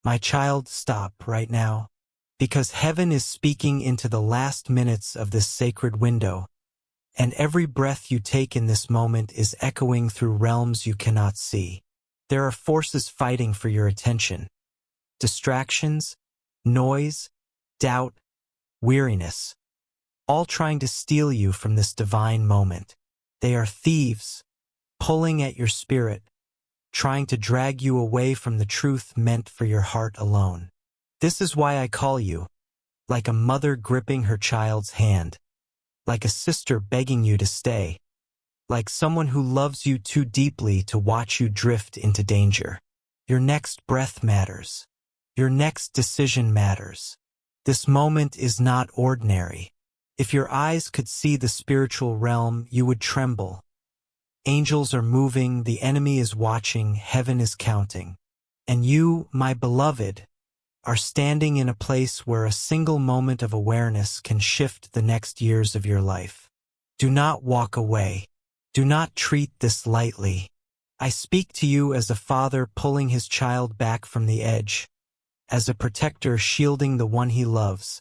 My child, stop right now, because heaven is speaking into the last minutes of this sacred window, and every breath you take in this moment is echoing through realms you cannot see. There are forces fighting for your attention. Distractions, noise, doubt, weariness, all trying to steal you from this divine moment. They are thieves, pulling at your spirit, trying to drag you away from the truth meant for your heart alone. This is why I call you, like a mother gripping her child's hand, like a sister begging you to stay, like someone who loves you too deeply to watch you drift into danger. Your next breath matters. Your next decision matters. This moment is not ordinary. If your eyes could see the spiritual realm, you would tremble. Angels are moving, the enemy is watching, heaven is counting. And you, my beloved, are standing in a place where a single moment of awareness can shift the next years of your life. Do not walk away. Do not treat this lightly. I speak to you as a father pulling his child back from the edge, as a protector shielding the one he loves,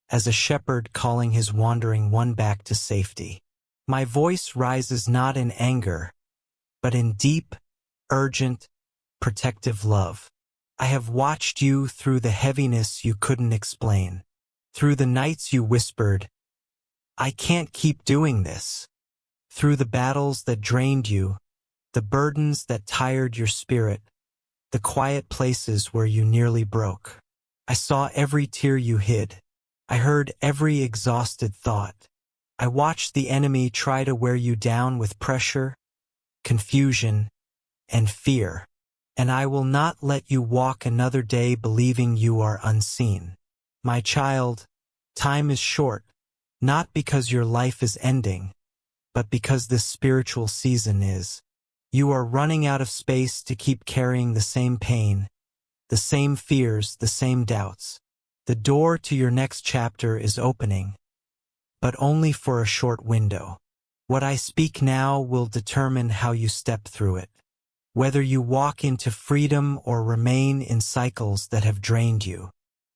as a shepherd calling his wandering one back to safety. My voice rises not in anger, but in deep, urgent, protective love. I have watched you through the heaviness you couldn't explain, through the nights you whispered, "I can't keep doing this," through the battles that drained you, the burdens that tired your spirit, the quiet places where you nearly broke. I saw every tear you hid. I heard every exhausted thought. I watched the enemy try to wear you down with pressure, confusion, and fear. And I will not let you walk another day believing you are unseen. My child, time is short, not because your life is ending, but because this spiritual season is. You are running out of space to keep carrying the same pain, the same fears, the same doubts. The door to your next chapter is opening, but only for a short window. What I speak now will determine how you step through it. Whether you walk into freedom or remain in cycles that have drained you.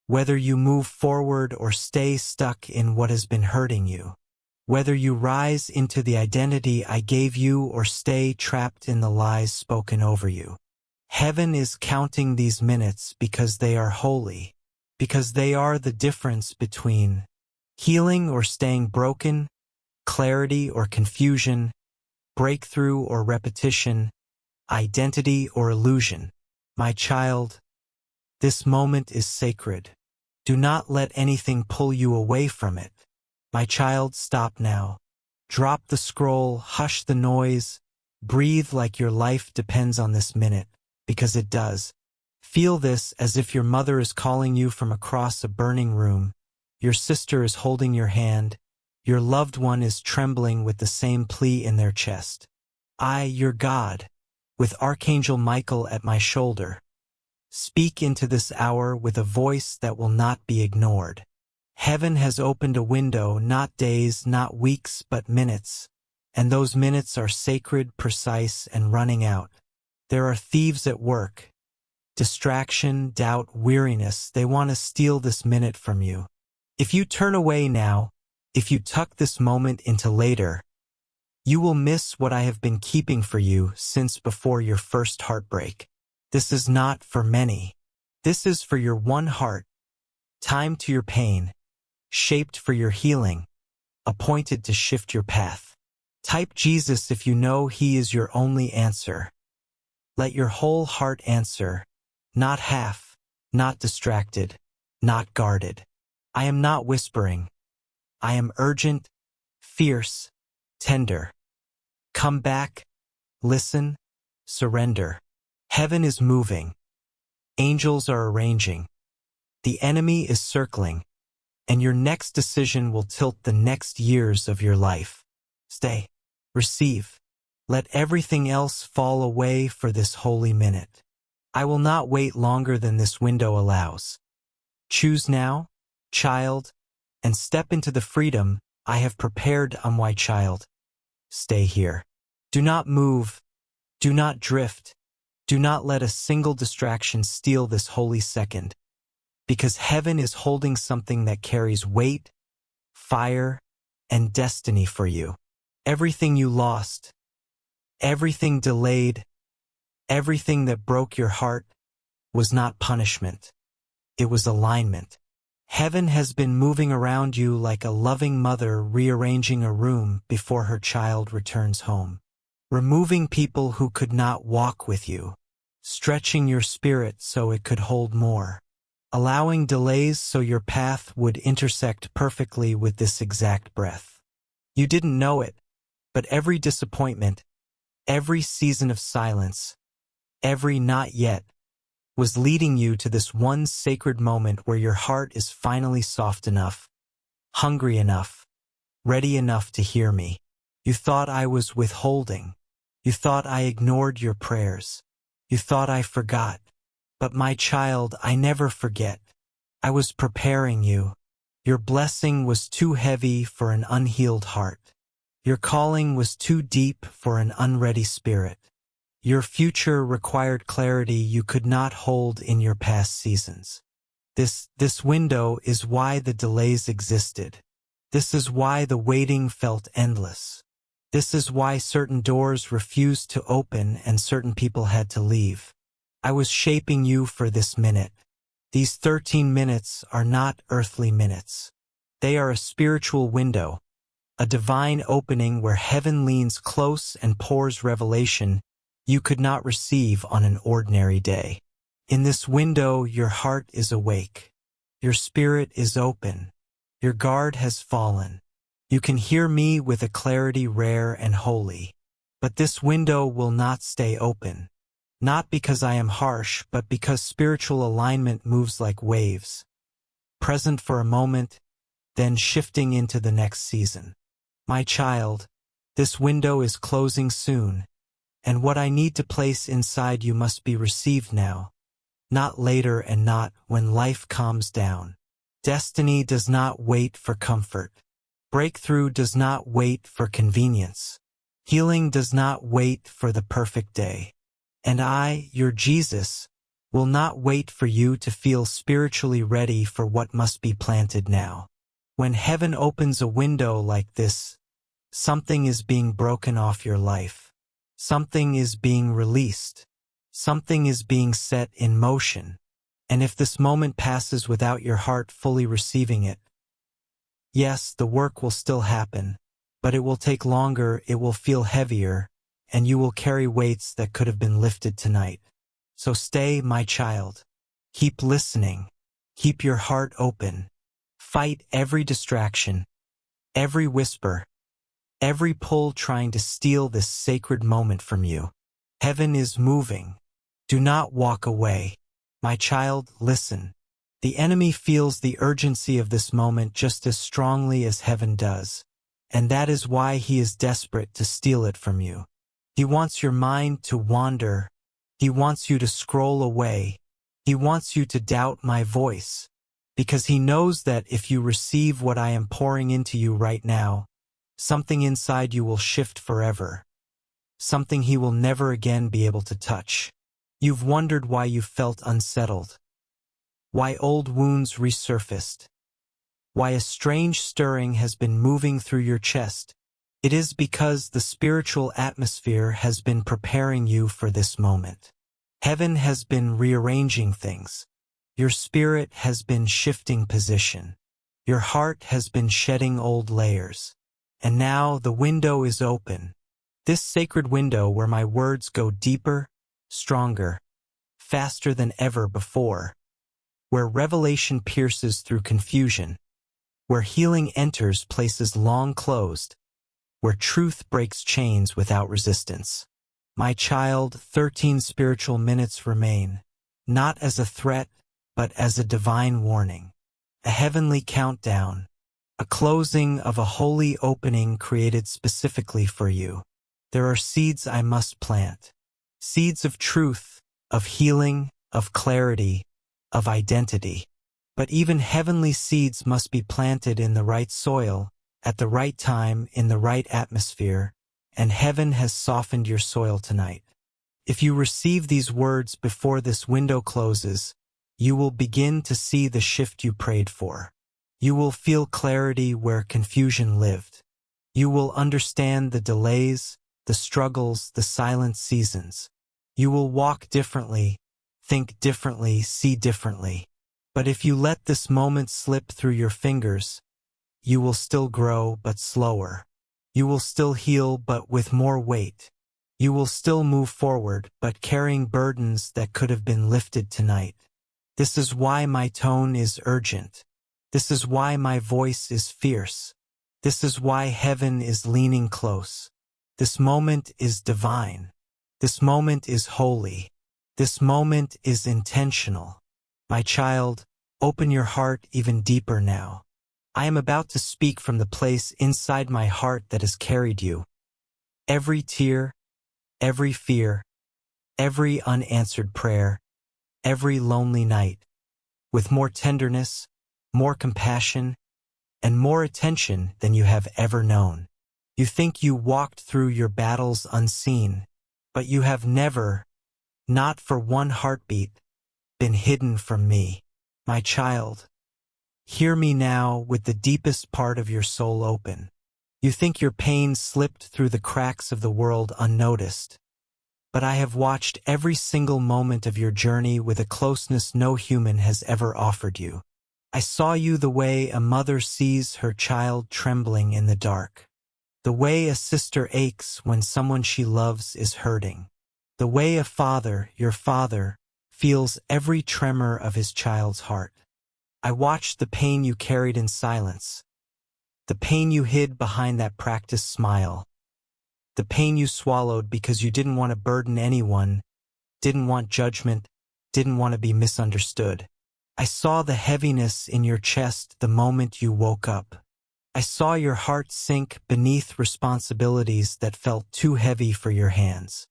Whether you move forward or stay stuck in what has been hurting you. Whether you rise into the identity I gave you or stay trapped in the lies spoken over you. Heaven is counting these minutes because they are holy, because they are the difference between healing or staying broken, clarity or confusion, breakthrough or repetition, identity or illusion. My child, this moment is sacred. Do not let anything pull you away from it. My child, stop now. Drop the scroll, hush the noise, breathe like your life depends on this minute, because it does. Feel this as if your mother is calling you from across a burning room, your sister is holding your hand, your loved one is trembling with the same plea in their chest. I, your God, with Archangel Michael at my shoulder, speak into this hour with a voice that will not be ignored. Heaven has opened a window, not days, not weeks, but minutes, and those minutes are sacred, precise, and running out. There are thieves at work. Distraction, doubt, weariness, they want to steal this minute from you. If you turn away now, if you tuck this moment into later, you will miss what I have been keeping for you since before your first heartbreak. This is not for many. This is for your one heart, timed to your pain, shaped for your healing, appointed to shift your path. Type Jesus if you know He is your only answer. Let your whole heart answer, not half, not distracted, not guarded. I am not whispering. I am urgent, fierce, tender. Come back, listen, surrender. Heaven is moving. Angels are arranging. The enemy is circling, and your next decision will tilt the next years of your life. Stay. Receive. Let everything else fall away for this holy minute. I will not wait longer than this window allows. Choose now, child, and step into the freedom I have prepared, my child. Stay here. Do not move. Do not drift. Do not let a single distraction steal this holy second, because heaven is holding something that carries weight, fire, and destiny for you. Everything you lost, everything delayed, everything that broke your heart was not punishment. It was alignment. Heaven has been moving around you like a loving mother rearranging a room before her child returns home. Removing people who could not walk with you. Stretching your spirit so it could hold more. Allowing delays so your path would intersect perfectly with this exact breath. You didn't know it, but every disappointment, every season of silence, every not yet, was leading you to this one sacred moment where your heart is finally soft enough, hungry enough, ready enough to hear me. You thought I was withholding. You thought I ignored your prayers. You thought I forgot. But my child, I never forget. I was preparing you. Your blessing was too heavy for an unhealed heart. Your calling was too deep for an unready spirit. Your future required clarity you could not hold in your past seasons. This window is why the delays existed. This is why the waiting felt endless. This is why certain doors refused to open and certain people had to leave. I was shaping you for this minute. These 13 minutes are not earthly minutes. They are a spiritual window, a divine opening where heaven leans close and pours revelation you could not receive on an ordinary day. In this window, your heart is awake. Your spirit is open. Your guard has fallen. You can hear me with a clarity rare and holy. But this window will not stay open. Not because I am harsh, but because spiritual alignment moves like waves. Present for a moment, then shifting into the next season. My child, this window is closing soon. And what I need to place inside you must be received now, not later and not when life calms down. Destiny does not wait for comfort. Breakthrough does not wait for convenience. Healing does not wait for the perfect day. And I, your Jesus, will not wait for you to feel spiritually ready for what must be planted now. When heaven opens a window like this, something is being broken off your life. Something is being released. Something is being set in motion. And if this moment passes without your heart fully receiving it, yes, the work will still happen, but it will take longer, it will feel heavier, and you will carry weights that could have been lifted tonight. So stay, my child. Keep listening. Keep your heart open. Fight every distraction, every whisper, every pull trying to steal this sacred moment from you. Heaven is moving. Do not walk away. My child, listen. The enemy feels the urgency of this moment just as strongly as heaven does, and that is why he is desperate to steal it from you. He wants your mind to wander. He wants you to scroll away. He wants you to doubt my voice, because he knows that if you receive what I am pouring into you right now, something inside you will shift forever, something he will never again be able to touch. You've wondered why you felt unsettled, why old wounds resurfaced, why a strange stirring has been moving through your chest. It is because the spiritual atmosphere has been preparing you for this moment. Heaven has been rearranging things. Your spirit has been shifting position. Your heart has been shedding old layers. And now the window is open. This sacred window where my words go deeper, stronger, faster than ever before. Where revelation pierces through confusion. Where healing enters places long closed. Where truth breaks chains without resistance. My child, 13 spiritual minutes remain, not as a threat, but as a divine warning. A heavenly countdown. A closing of a holy opening created specifically for you. There are seeds I must plant. Seeds of truth, of healing, of clarity, of identity. But even heavenly seeds must be planted in the right soil, at the right time, in the right atmosphere, and heaven has softened your soil tonight. If you receive these words before this window closes, you will begin to see the shift you prayed for. You will feel clarity where confusion lived. You will understand the delays, the struggles, the silent seasons. You will walk differently, think differently, see differently. But if you let this moment slip through your fingers, you will still grow, but slower. You will still heal, but with more weight. You will still move forward, but carrying burdens that could have been lifted tonight. This is why my tone is urgent. This is why my voice is fierce. This is why heaven is leaning close. This moment is divine. This moment is holy. This moment is intentional. My child, open your heart even deeper now. I am about to speak from the place inside my heart that has carried you. Every tear, every fear, every unanswered prayer, every lonely night, with more tenderness, more compassion, and more attention than you have ever known. You think you walked through your battles unseen, but you have never, not for one heartbeat, been hidden from me. My child, hear me now with the deepest part of your soul open. You think your pain slipped through the cracks of the world unnoticed, but I have watched every single moment of your journey with a closeness no human has ever offered you. I saw you the way a mother sees her child trembling in the dark. The way a sister aches when someone she loves is hurting. The way a father, your father, feels every tremor of his child's heart. I watched the pain you carried in silence, the pain you hid behind that practiced smile, the pain you swallowed because you didn't want to burden anyone, didn't want judgment, didn't want to be misunderstood. I saw the heaviness in your chest the moment you woke up. I saw your heart sink beneath responsibilities that felt too heavy for your hands.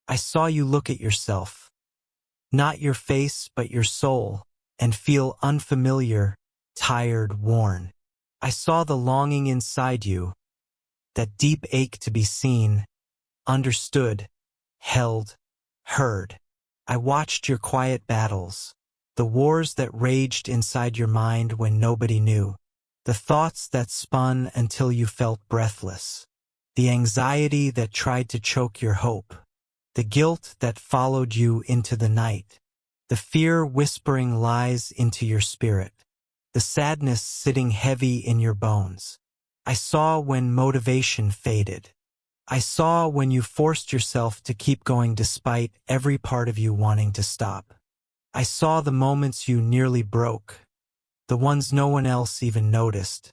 I saw you look at yourself, not your face but your soul, and feel unfamiliar, tired, worn. I saw the longing inside you, that deep ache to be seen, understood, held, heard. I watched your quiet battles, the wars that raged inside your mind when nobody knew, the thoughts that spun until you felt breathless, the anxiety that tried to choke your hope, the guilt that followed you into the night, the fear whispering lies into your spirit, the sadness sitting heavy in your bones. I saw when motivation faded. I saw when you forced yourself to keep going despite every part of you wanting to stop. I saw the moments you nearly broke, the ones no one else even noticed.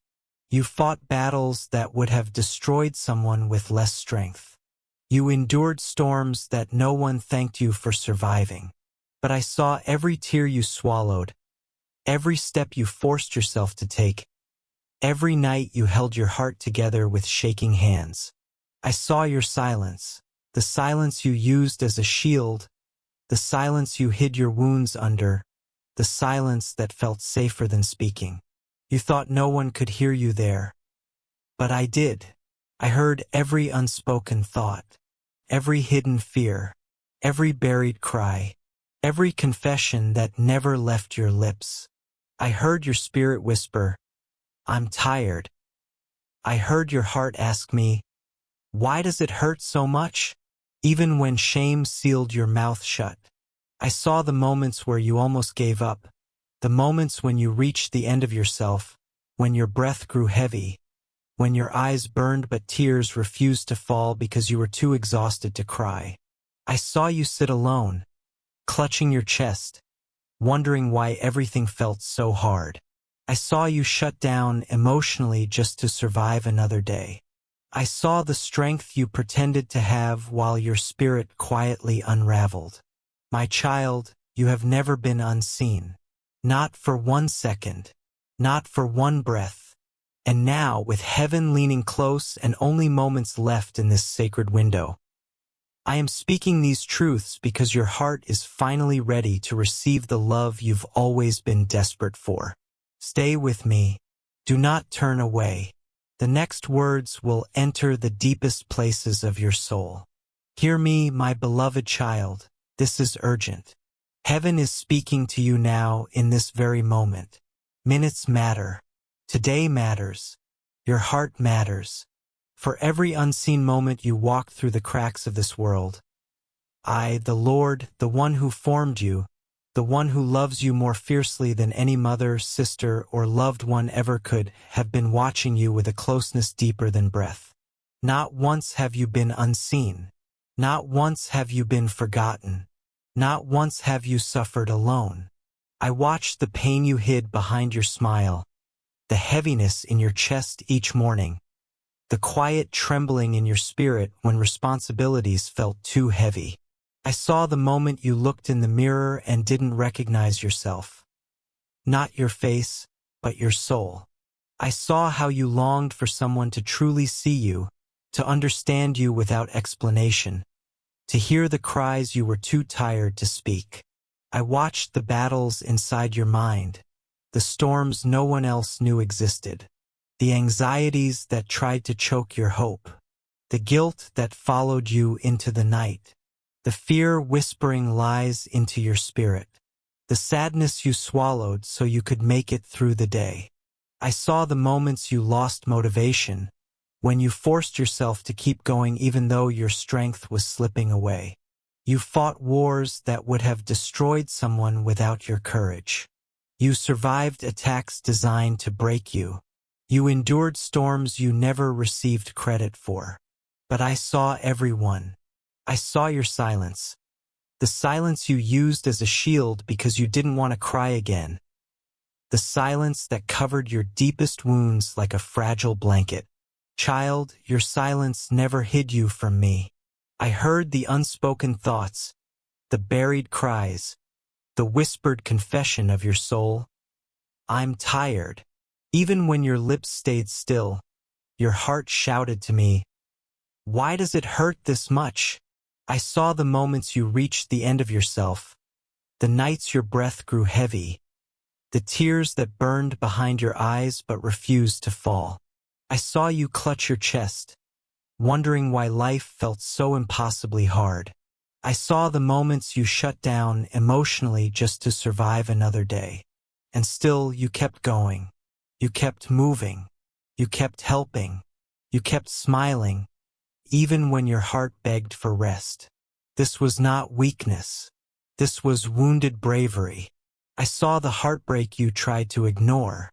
You fought battles that would have destroyed someone with less strength. You endured storms that no one thanked you for surviving. But I saw every tear you swallowed, every step you forced yourself to take, every night you held your heart together with shaking hands. I saw your silence, the silence you used as a shield, the silence you hid your wounds under, the silence that felt safer than speaking. You thought no one could hear you there. But I did. I heard every unspoken thought, every hidden fear, every buried cry, every confession that never left your lips. I heard your spirit whisper, "I'm tired." I heard your heart ask me, "Why does it hurt so much?" Even when shame sealed your mouth shut. I saw the moments where you almost gave up, the moments when you reached the end of yourself, when your breath grew heavy, when your eyes burned but tears refused to fall because you were too exhausted to cry. I saw you sit alone, clutching your chest, wondering why everything felt so hard. I saw you shut down emotionally just to survive another day. I saw the strength you pretended to have while your spirit quietly unraveled. My child, you have never been unseen. Not for 1 second. Not for one breath. And now, with heaven leaning close and only moments left in this sacred window, I am speaking these truths because your heart is finally ready to receive the love you've always been desperate for. Stay with me. Do not turn away. The next words will enter the deepest places of your soul. Hear me, my beloved child. This is urgent. Heaven is speaking to you now in this very moment. Minutes matter. Today matters. Your heart matters. For every unseen moment you walk through the cracks of this world, I, the Lord, the one who formed you, the one who loves you more fiercely than any mother, sister, or loved one ever could, have been watching you with a closeness deeper than breath. Not once have you been unseen. Not once have you been forgotten. Not once have you suffered alone. I watched the pain you hid behind your smile, the heaviness in your chest each morning, the quiet trembling in your spirit when responsibilities felt too heavy. I saw the moment you looked in the mirror and didn't recognize yourself. Not your face, but your soul. I saw how you longed for someone to truly see you, to understand you without explanation, to hear the cries you were too tired to speak. I watched the battles inside your mind, the storms no one else knew existed, the anxieties that tried to choke your hope, the guilt that followed you into the night, the fear whispering lies into your spirit, the sadness you swallowed so you could make it through the day. I saw the moments you lost motivation, when you forced yourself to keep going even though your strength was slipping away. You fought wars that would have destroyed someone without your courage. You survived attacks designed to break you. You endured storms you never received credit for. But I saw everyone. I saw your silence. The silence you used as a shield because you didn't want to cry again. The silence that covered your deepest wounds like a fragile blanket. Child, your silence never hid you from me. I heard the unspoken thoughts, the buried cries, the whispered confession of your soul. I'm tired. Even when your lips stayed still, your heart shouted to me, why does it hurt this much? I saw the moments you reached the end of yourself, the nights your breath grew heavy, the tears that burned behind your eyes but refused to fall. I saw you clutch your chest, wondering why life felt so impossibly hard. I saw the moments you shut down emotionally just to survive another day. And still you kept going. You kept moving. You kept helping. You kept smiling, even when your heart begged for rest. This was not weakness. This was wounded bravery. I saw the heartbreak you tried to ignore,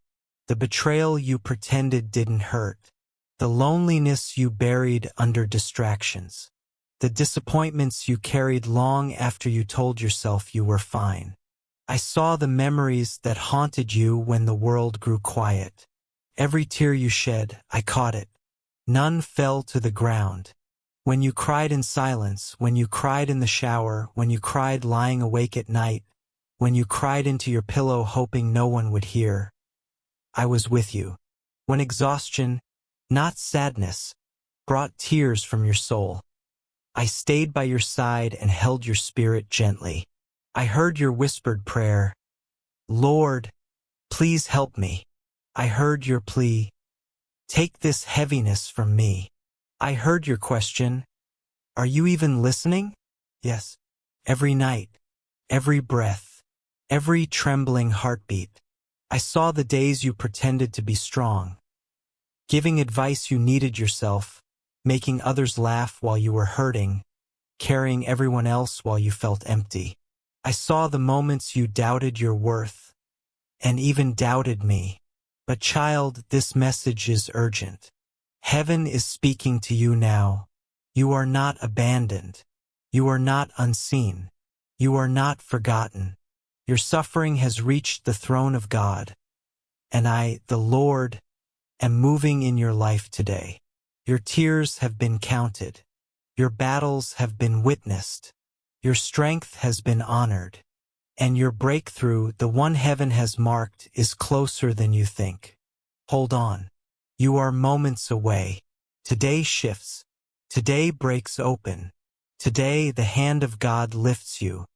the betrayal you pretended didn't hurt, the loneliness you buried under distractions, the disappointments you carried long after you told yourself you were fine. I saw the memories that haunted you when the world grew quiet. Every tear you shed, I caught it. None fell to the ground. When you cried in silence, when you cried in the shower, when you cried lying awake at night, when you cried into your pillow hoping no one would hear, I was with you. When exhaustion, not sadness, brought tears from your soul, I stayed by your side and held your spirit gently. I heard your whispered prayer, Lord, please help me. I heard your plea, take this heaviness from me. I heard your question, are you even listening? Yes. Every night, every breath, every trembling heartbeat. I saw the days you pretended to be strong, giving advice you needed yourself, making others laugh while you were hurting, carrying everyone else while you felt empty. I saw the moments you doubted your worth, and even doubted me. But child, this message is urgent. Heaven is speaking to you now. You are not abandoned. You are not unseen. You are not forgotten. Your suffering has reached the throne of God, and I, the Lord, am moving in your life today. Your tears have been counted. Your battles have been witnessed. Your strength has been honored. And your breakthrough, the one heaven has marked, is closer than you think. Hold on. You are moments away. Today shifts. Today breaks open. Today the hand of God lifts you.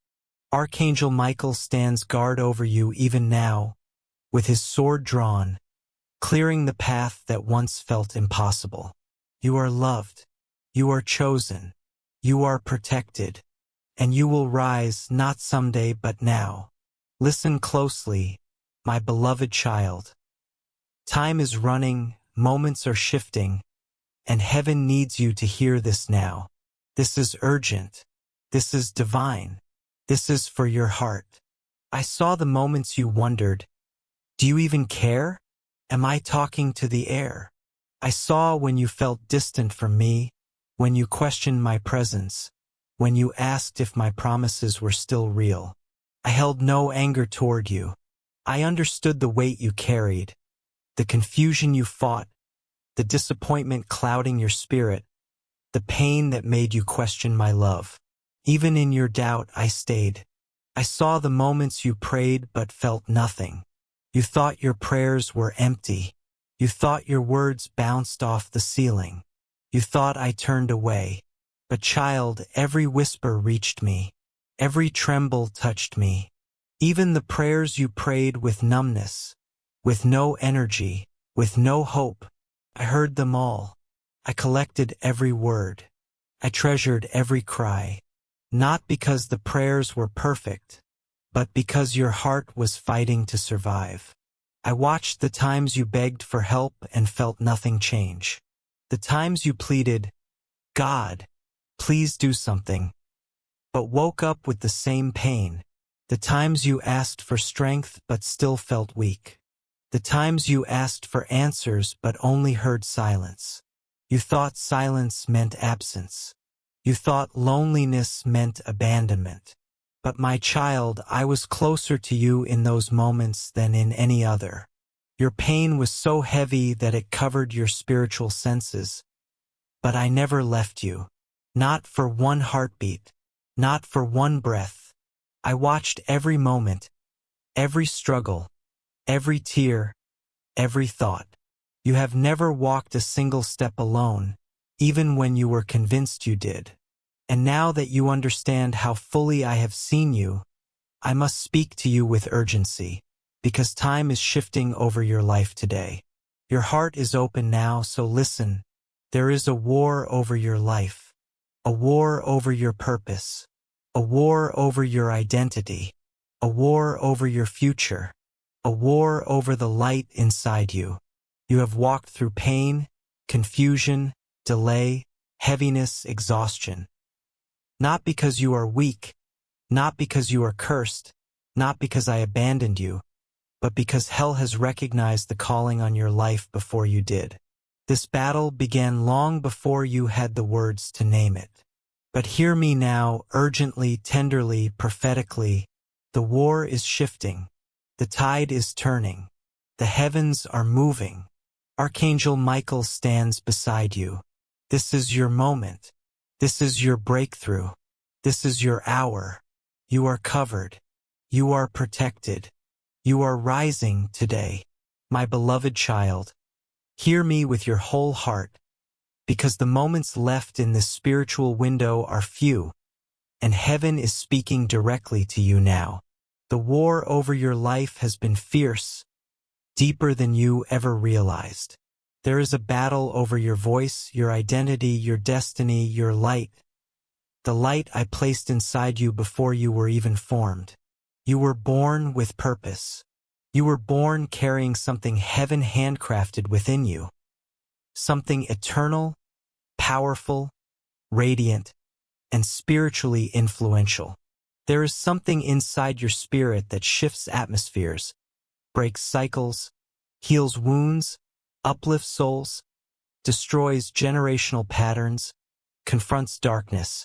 Archangel Michael stands guard over you even now, with his sword drawn, clearing the path that once felt impossible. You are loved. You are chosen. You are protected. And you will rise not someday but now. Listen closely, my beloved child. Time is running, moments are shifting, and heaven needs you to hear this now. This is urgent. This is divine. This is for your heart. I saw the moments you wondered, do you even care? Am I talking to the air? I saw when you felt distant from me, when you questioned my presence, when you asked if my promises were still real. I held no anger toward you. I understood the weight you carried, the confusion you fought, the disappointment clouding your spirit, the pain that made you question my love. Even in your doubt, I stayed. I saw the moments you prayed but felt nothing. You thought your prayers were empty. You thought your words bounced off the ceiling. You thought I turned away. But child, every whisper reached me. Every tremble touched me. Even the prayers you prayed with numbness, with no energy, with no hope, I heard them all. I collected every word. I treasured every cry. Not because the prayers were perfect, but because your heart was fighting to survive. I watched the times you begged for help and felt nothing change. The times you pleaded, God, please do something, but woke up with the same pain. The times you asked for strength but still felt weak. The times you asked for answers but only heard silence. You thought silence meant absence. You thought loneliness meant abandonment. But my child, I was closer to you in those moments than in any other. Your pain was so heavy that it covered your spiritual senses. But I never left you. Not for one heartbeat. Not for one breath. I watched every moment, every struggle, every tear, every thought. You have never walked a single step alone, even when you were convinced you did. And now that you understand how fully I have seen you, I must speak to you with urgency, because time is shifting over your life today. Your heart is open now, so listen. There is a war over your life, a war over your purpose, a war over your identity, a war over your future, a war over the light inside you. You have walked through pain, confusion, delay, heaviness, exhaustion. Not because you are weak, not because you are cursed, not because I abandoned you, but because hell has recognized the calling on your life before you did. This battle began long before you had the words to name it. But hear me now, urgently, tenderly, prophetically. The war is shifting. The tide is turning. The heavens are moving. Archangel Michael stands beside you. This is your moment. This is your breakthrough. This is your hour. You are covered. You are protected. You are rising today. My beloved child, hear me with your whole heart, because the moments left in this spiritual window are few, and heaven is speaking directly to you now. The war over your life has been fierce, deeper than you ever realized. There is a battle over your voice, your identity, your destiny, your light. The light I placed inside you before you were even formed. You were born with purpose. You were born carrying something heaven handcrafted within you. Something eternal, powerful, radiant, and spiritually influential. There is something inside your spirit that shifts atmospheres, breaks cycles, heals wounds, uplifts souls, destroys generational patterns, confronts darkness,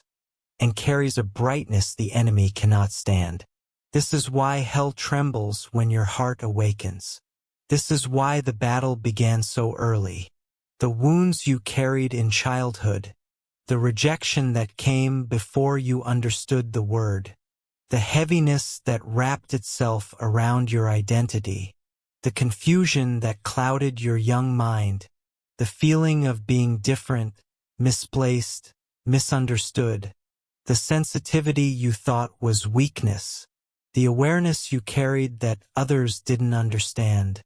and carries a brightness the enemy cannot stand. This is why hell trembles when your heart awakens. This is why the battle began so early. The wounds you carried in childhood, the rejection that came before you understood the word, the heaviness that wrapped itself around your identity, the confusion that clouded your young mind, the feeling of being different, misplaced, misunderstood, the sensitivity you thought was weakness, the awareness you carried that others didn't understand.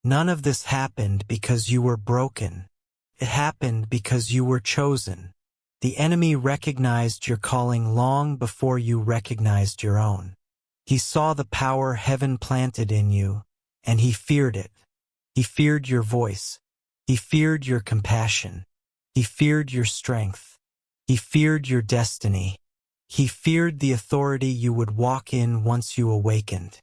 None of this happened because you were broken. It happened because you were chosen. The enemy recognized your calling long before you recognized your own. He saw the power heaven planted in you, and he feared it. He feared your voice. He feared your compassion. He feared your strength. He feared your destiny. He feared the authority you would walk in once you awakened.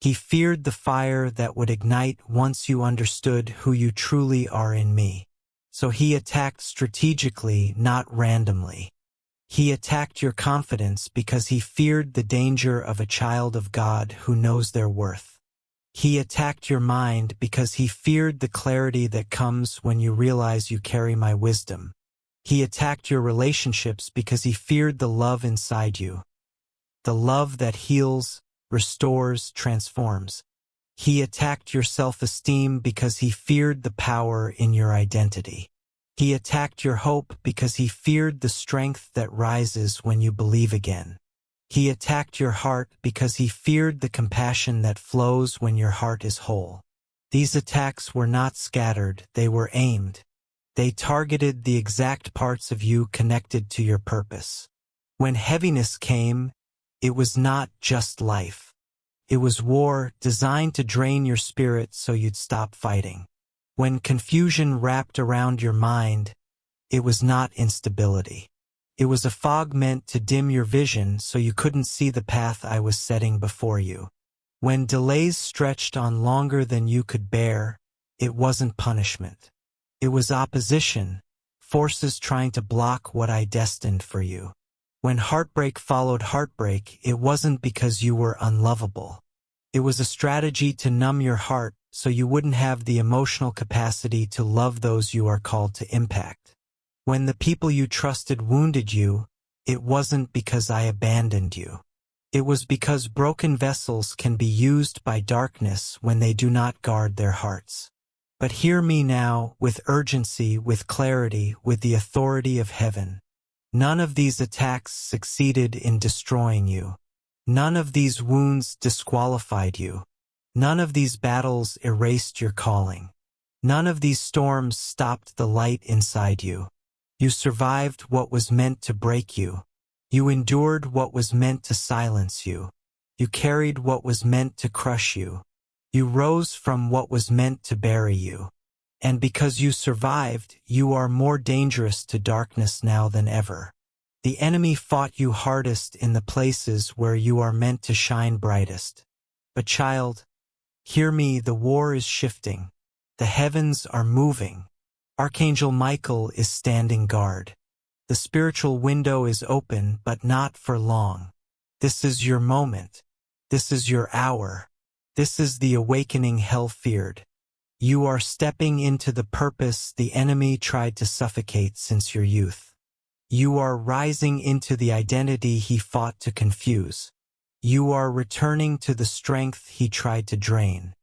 He feared the fire that would ignite once you understood who you truly are in me. So he attacked strategically, not randomly. He attacked your confidence because he feared the danger of a child of God who knows their worth. He attacked your mind because he feared the clarity that comes when you realize you carry my wisdom. He attacked your relationships because he feared the love inside you, the love that heals, restores, transforms. He attacked your self-esteem because he feared the power in your identity. He attacked your hope because he feared the strength that rises when you believe again. He attacked your heart because he feared the compassion that flows when your heart is whole. These attacks were not scattered, they were aimed. They targeted the exact parts of you connected to your purpose. When heaviness came, it was not just life. It was war designed to drain your spirit so you'd stop fighting. When confusion wrapped around your mind, it was not instability. It was a fog meant to dim your vision so you couldn't see the path I was setting before you. When delays stretched on longer than you could bear, it wasn't punishment. It was opposition, forces trying to block what I destined for you. When heartbreak followed heartbreak, it wasn't because you were unlovable. It was a strategy to numb your heart so you wouldn't have the emotional capacity to love those you are called to impact. When the people you trusted wounded you, it wasn't because I abandoned you. It was because broken vessels can be used by darkness when they do not guard their hearts. But hear me now, with urgency, with clarity, with the authority of heaven. None of these attacks succeeded in destroying you. None of these wounds disqualified you. None of these battles erased your calling. None of these storms stopped the light inside you. You survived what was meant to break you. You endured what was meant to silence you. You carried what was meant to crush you. You rose from what was meant to bury you. And because you survived, you are more dangerous to darkness now than ever. The enemy fought you hardest in the places where you are meant to shine brightest. But child, hear me, the war is shifting. The heavens are moving. Archangel Michael is standing guard. The spiritual window is open, but not for long. This is your moment. This is your hour. This is the awakening hell feared. You are stepping into the purpose the enemy tried to suffocate since your youth. You are rising into the identity he fought to confuse. You are returning to the strength he tried to drain.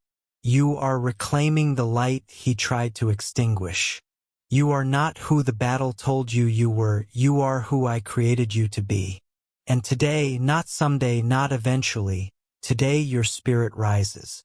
You are reclaiming the light he tried to extinguish. You are not who the battle told you you were, you are who I created you to be. And today, not someday, not eventually, today your spirit rises.